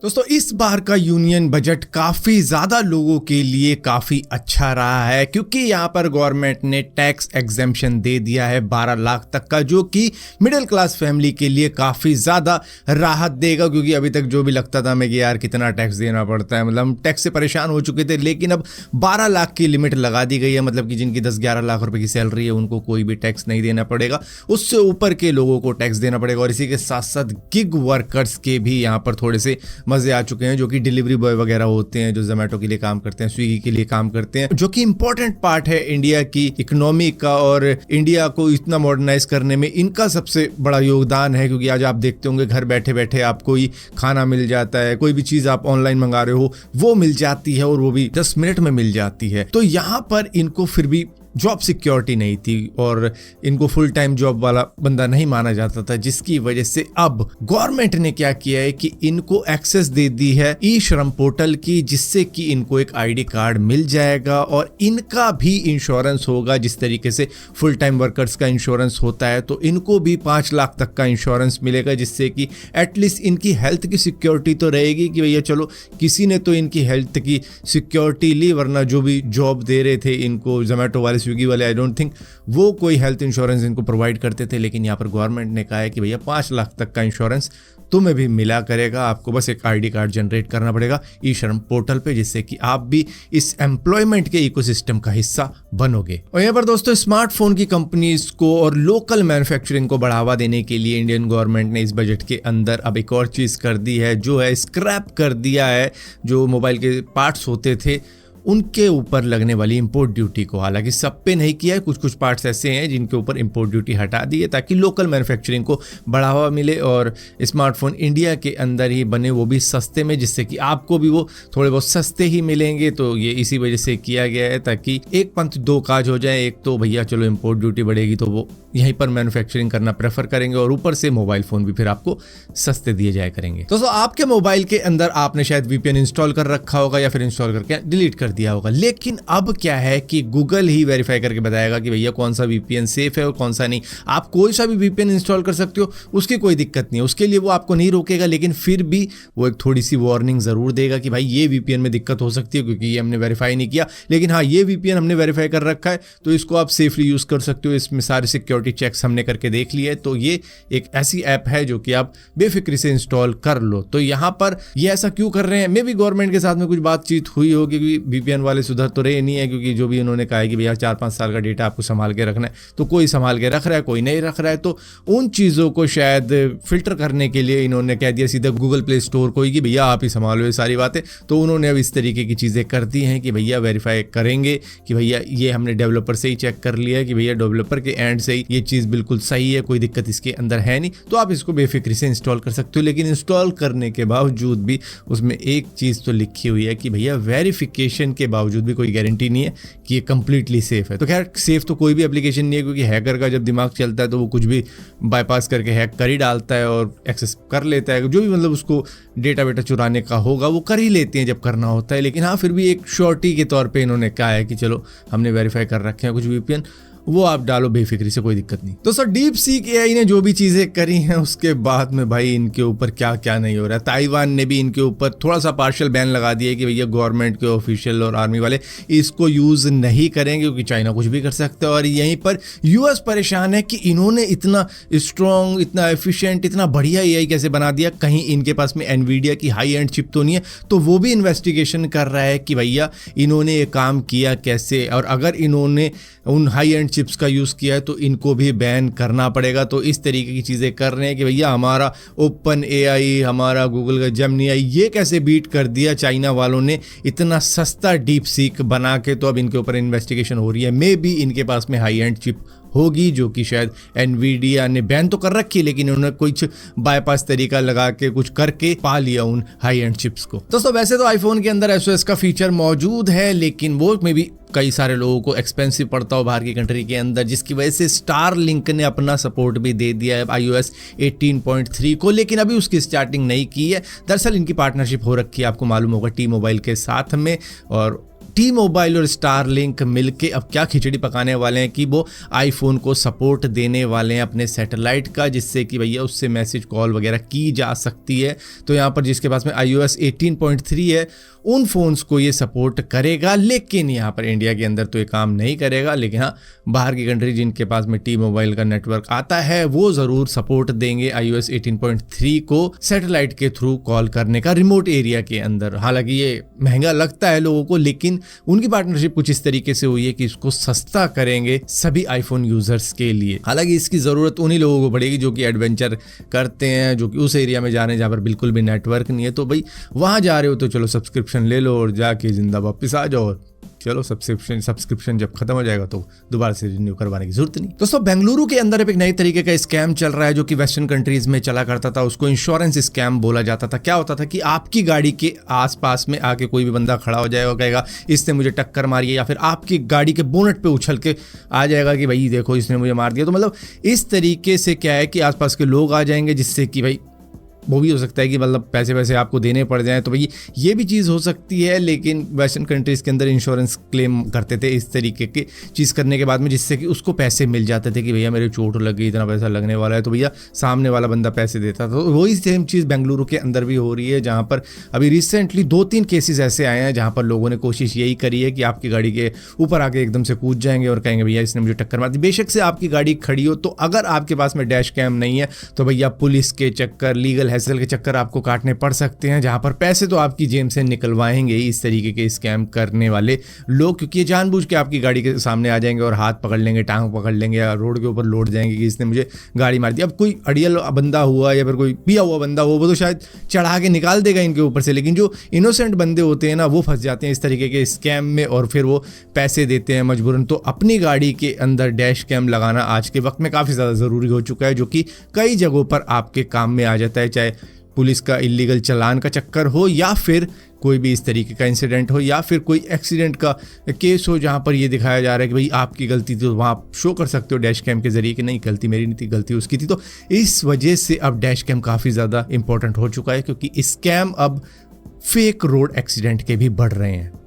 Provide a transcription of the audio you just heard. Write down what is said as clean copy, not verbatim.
दोस्तों इस बार का यूनियन बजट काफी ज्यादा लोगों के लिए काफी अच्छा रहा है क्योंकि यहाँ पर गवर्नमेंट ने टैक्स एग्जेम्पशन दे दिया है 12 लाख तक का, जो कि मिडिल क्लास फैमिली के लिए काफी ज्यादा राहत देगा। क्योंकि अभी तक जो भी लगता था हमें कि यार कितना टैक्स देना पड़ता है, मतलब हम टैक्स से परेशान हो चुके थे, लेकिन अब 12 लाख की लिमिट लगा दी गई है। मतलब कि जिनकी 10-11 लाख रुपए की सैलरी है उनको कोई भी टैक्स नहीं देना पड़ेगा, उससे ऊपर के लोगों को टैक्स देना पड़ेगा। और इसी के साथ साथ गिग वर्कर्स के भी यहाँ पर थोड़े से मजे आ चुके हैं, जो कि डिलीवरी बॉय वगैरह होते हैं, जो जोमेटो के लिए काम करते हैं, स्विगी के लिए काम करते हैं, जो कि इंपॉर्टेंट पार्ट है इंडिया की इकोनॉमी का। और इंडिया को इतना मॉडर्नाइज करने में इनका सबसे बड़ा योगदान है। क्योंकि आज आप देखते होंगे घर बैठे बैठे आपको ही खाना मिल जाता है, कोई भी चीज आप ऑनलाइन मंगा रहे हो वो मिल जाती है, और वो भी 10 मिनट में मिल जाती है। तो यहाँ पर इनको फिर भी जॉब सिक्योरिटी नहीं थी और इनको फुल टाइम जॉब वाला बंदा नहीं माना जाता था, जिसकी वजह से अब गवर्नमेंट ने क्या किया है कि इनको एक्सेस दे दी है ई श्रम पोर्टल की, जिससे कि इनको एक आईडी कार्ड मिल जाएगा और इनका भी इंश्योरेंस होगा। जिस तरीके से फुल टाइम वर्कर्स का इंश्योरेंस होता है, तो इनको भी 5 लाख तक का इंश्योरेंस मिलेगा, जिससे कि एटलीस्ट इनकी हेल्थ की सिक्योरिटी तो रहेगी कि भैया चलो किसी ने तो इनकी हेल्थ की सिक्योरिटी ली, वरना जो भी जॉब दे रहे थे इनको जोमेटो वाले, स्विगी वाले, आई डोंट थिंक वो कोई हेल्थ इंश्योरेंस इनको प्रोवाइड करते थे। लेकिन यहाँ पर गवर्नमेंट ने कहा है कि भैया 5 लाख तक का इंश्योरेंस तुम्हें भी मिला करेगा, आपको बस एक आईडी कार्ड जनरेट करना पड़ेगा ई श्रम पोर्टल पे, जिससे कि आप भी इस एम्प्लॉयमेंट के इकोसिस्टम का हिस्सा बनोगे। और यहाँ पर दोस्तों स्मार्टफोन की कंपनीज को और लोकल मैन्युफैक्चरिंग को बढ़ावा देने के लिए इंडियन गवर्नमेंट ने इस बजट के अंदर अब एक और चीज कर दी है, जो है स्क्रैप कर दिया है जो मोबाइल के पार्ट्स होते थे उनके ऊपर लगने वाली इंपोर्ट ड्यूटी को। हालांकि सब पे नहीं किया है, कुछ कुछ पार्ट्स ऐसे हैं जिनके ऊपर इंपोर्ट ड्यूटी हटा दी है, ताकि लोकल मैन्युफैक्चरिंग को बढ़ावा मिले और स्मार्टफोन इंडिया के अंदर ही बने, वो भी सस्ते में, जिससे कि आपको भी वो थोड़े बहुत सस्ते ही मिलेंगे। तो ये इसी वजह से किया गया है, ताकि एक पंथ दो काज हो जाए। एक तो भैया चलो इंपोर्ट ड्यूटी बढ़ेगी तो वो यहीं पर मैन्युफैक्चरिंग करना प्रेफर करेंगे, और ऊपर से मोबाइल फोन भी फिर आपको सस्ते दिए जाया करेंगे। दोस्तों आपके मोबाइल के अंदर आपने शायद वीपीएन इंस्टॉल कर रखा होगा या फिर इंस्टॉल करके डिलीट कर दिया होगा, लेकिन अब क्या है कि गूगल ही वेरीफाई करके बताएगा कि भैया कौन सा वीपीएन सेफ है और कौन सा नहीं। आप कोई सा भी वीपीएन इंस्टॉल कर सकते हो, उसकी कोई दिक्कत नहीं है, उसके लिए वो आपको नहीं रोकेगा, लेकिन फिर भी वो एक थोड़ी सी वार्निंग जरूर देगा कि भाई ये वीपीएन में दिक्कत हो सकती है क्योंकि ये हमने वेरीफाई नहीं किया, लेकिन हाँ ये वीपीएन हमने वेरीफाई कर रखा है तो इसको आप सेफली यूज कर सकते हो, इसमें सारे सिक्योरिटी चेक्स हमने करके देख लिए। तो ये एक ऐसी ऐप है जो कि आप बेफिक्री से इंस्टॉल कर लो। तो यहाँ पर ये ऐसा क्यों कर रहे हैं, मे भी गवर्नमेंट के साथ में कुछ बातचीत हुई होगी, वीपीएन वाले सुधर तो रहे नहीं है, क्योंकि जो भी उन्होंने कहा है कि भैया 4-5 साल का डेटा आपको संभाल के रखना है, तो कोई संभाल के रख रहा है, कोई नहीं रख रहा है। तो उन चीज़ों को शायद फिल्टर करने के लिए इन्होंने कह दिया सीधा गूगल प्ले स्टोर को ही कि भैया आप ही संभालो ये सारी बातें। तो उन्होंने अब इस तरीके की चीज़ें कर दी हैं कि भैया वेरीफाई करेंगे कि भैया ये हमने डेवलपर से ही चेक कर लिया है कि भैया डेवलपर के एंड से ही ये चीज़ बिल्कुल सही है, कोई दिक्कत इसके अंदर है नहीं, तो आप इसको बेफिक्री से इंस्टॉल कर सकते हो। लेकिन इंस्टॉल करने के बावजूद भी उसमें एक चीज़ तो लिखी हुई है कि भैया वेरिफिकेशन के बावजूद भी कोई गारंटी नहीं है कि ये कंप्लीटली सेफ है। तो खैर सेफ तो कोई भी एप्लीकेशन नहीं है, क्योंकि हैकर का जब दिमाग चलता है तो वो कुछ भी बाईपास करके हैक कर ही डालता है और एक्सेस कर लेता है, जो भी मतलब उसको डेटा वेटा चुराने का होगा वो कर ही लेते हैं जब करना होता है। लेकिन हाँ फिर भी एक श्योरिटी के तौर पे इन्होंने कहा है कि चलो हमने वेरीफाई कर रखे हैं कुछ वीपीएन, वो आप डालो बेफिक्री से, कोई दिक्कत नहीं। तो सर डीप सीक एआई ने जो भी चीजें करी हैं उसके बाद में भाई इनके ऊपर क्या क्या नहीं हो रहा है। ताइवान ने भी इनके ऊपर थोड़ा सा पार्शियल बैन लगा दिया कि भैया गवर्नमेंट के ऑफिशियल और आर्मी वाले इसको यूज नहीं करेंगे, क्योंकि चाइना कुछ भी कर सकता है। और यहीं पर यूएस परेशान है कि इन्होंने इतना स्ट्रॉन्ग, इतना एफिशिएंट, इतना बढ़िया एआई कैसे बना दिया, कहीं इनके पास में एनवीडिया की हाई एंड चिप तो नहीं है। तो वो भी इन्वेस्टिगेशन कर रहा है कि भैया इन्होंने ये काम किया कैसे, और अगर इन्होंने उन हाई एंड चिप्स का यूज़ किया है तो इनको भी बैन करना पड़ेगा। तो इस तरीके की चीज़ें कर रहे हैं कि भैया हमारा ओपन एआई, हमारा गूगल का जेमिनी एआई, ये कैसे बीट कर दिया चाइना वालों ने इतना सस्ता डीप सीक बना के। तो अब इनके ऊपर इन्वेस्टिगेशन हो रही है। मे बी इनके पास में हाई एंड चिप होगी जो कि शायद एनवीडिया ने बैन तो कर रखी है, लेकिन उन्होंने कुछ बाईपास तरीका लगा के कुछ करके पा लिया उन हाई एंड चिप्स को। दोस्तों वैसे तो आईफोन के अंदर एसओएस का फीचर मौजूद है, लेकिन वो में भी कई सारे लोगों को एक्सपेंसिव पड़ता हो बाहर की कंट्री के अंदर, जिसकी वजह से स्टारलिंक ने अपना सपोर्ट भी दे दिया है iOS 18.3 को, लेकिन अभी उसकी स्टार्टिंग नहीं की है। दरअसल इनकी पार्टनरशिप हो रखी है, आपको मालूम होगा, टी मोबाइल के साथ में, और टी मोबाइल और स्टारलिंक मिलके अब क्या खिचड़ी पकाने वाले हैं कि वो आईफोन को सपोर्ट देने वाले हैं अपने सैटेलाइट का, जिससे कि भैया उससे मैसेज कॉल वगैरह की जा सकती है। तो यहाँ पर जिसके पास में iOS 18.3 है उन फोन्स को ये सपोर्ट करेगा, लेकिन यहाँ पर इंडिया के अंदर तो ये काम नहीं करेगा। लेकिन हाँ, बाहर की कंट्री जिनके पास में टी मोबाइल का नेटवर्क आता है वो ज़रूर सपोर्ट देंगे iOS 18.3 को सैटेलाइट के थ्रू कॉल करने का रिमोट एरिया के अंदर। हालांकि ये महंगा लगता है लोगों को, लेकिन उनकी पार्टनरशिप कुछ इस तरीके से हुई है कि इसको सस्ता करेंगे सभी आईफोन यूजर्स के लिए। हालांकि इसकी ज़रूरत उन्हीं लोगों को पड़ेगी जो कि एडवेंचर करते हैं, जो कि उस एरिया में जा रहे हैं जहाँ पर बिल्कुल भी नेटवर्क नहीं है। तो भाई वहाँ जा रहे हो तो चलो सब्सक्रिप्शन ले लो और जाके जिंदा वापस आ जाओ। चलो सब्सक्रिप्शन जब खत्म हो जाएगा तो दोबारा से रिन्यू करवाने की जरूरत नहीं। दोस्तों बेंगलुरु के अंदर एक नई तरीके का स्कैम चल रहा है जो कि वेस्टर्न कंट्रीज में चला करता था। उसको इंश्योरेंस स्कैम बोला जाता था। क्या होता था कि आपकी गाड़ी के आसपास में आके कोई भी बंदा खड़ा हो जाएगा, कहेगा इसने मुझे टक्कर मारी है, या फिर आपकी गाड़ी के बोनट पे उछल के आ जाएगा कि भाई देखो इसने मुझे मार दिया। तो मतलब इस तरीके से क्या है कि आसपास के लोग आ जाएंगे, जिससे कि भाई वो भी हो सकता है कि मतलब पैसे आपको देने पड़ जाएं। तो भाई ये भी चीज़ हो सकती है। लेकिन वेस्टर्न कंट्रीज़ के अंदर इंश्योरेंस क्लेम करते थे इस तरीके की चीज़ करने के बाद में, जिससे कि उसको पैसे मिल जाते थे कि भैया मेरे चोट लग गई, इतना पैसा लगने वाला है, तो भैया सामने वाला बंदा पैसे देता था। तो वही सेम चीज़ बेंगलुरु के अंदर भी हो रही है, जहाँ पर अभी रिसेंटली 2-3 केसेस ऐसे आए हैं जहाँ पर लोगों ने कोशिश यही करी है कि आपकी गाड़ी के ऊपर आके एकदम से कूद जाएंगे और कहेंगे भैया इसने मुझे टक्कर मार दी। बेशक से आपकी गाड़ी खड़ी हो, तो अगर आपके पास में डैश कैम नहीं है तो भैया पुलिस के चक्कर, लीगल हैसल के चक्कर आपको काटने पड़ सकते हैं, जहां पर पैसे तो आपकी जेब से निकलवाएंगे इस तरीके के स्कैम करने वाले लोग, क्योंकि ये जानबूझ के आपकी गाड़ी के सामने आ जाएंगे और हाथ पकड़ लेंगे, टांग पकड़ लेंगे या रोड के ऊपर लौट जाएंगे कि इसने मुझे गाड़ी मार दी। अब कोई अड़ियल बंदा हुआ या फिर कोई पिया हुआ बंदा हुआ वो तो शायद चढ़ा के निकाल देगा इनके ऊपर से, लेकिन जो इनोसेंट बंदे होते हैं ना वो फंस जाते हैं इस तरीके के स्कैम में और फिर वो पैसे देते हैं मजबूरन। तो अपनी गाड़ी के अंदर डैश कैम लगाना आज के वक्त में काफ़ी ज़्यादा ज़रूरी हो चुका है, जो कि कई जगहों पर आपके काम में आ जाता है, चाहे पुलिस का इलीगल चालान का चक्कर हो या फिर कोई भी इस तरीके का इंसिडेंट हो या फिर कोई एक्सीडेंट का केस हो जहां पर ये दिखाया जा रहा है कि भाई आपकी गलती थी, तो वहाँ आप शो कर सकते हो डैश कैम के जरिए कि नहीं गलती मेरी नहीं थी, गलती उसकी थी। तो इस वजह से अब डैश कैम काफ़ी ज़्यादा इंपॉर्टेंट हो चुका है, क्योंकि स्कैम अब फेक रोड एक्सीडेंट के भी बढ़ रहे हैं।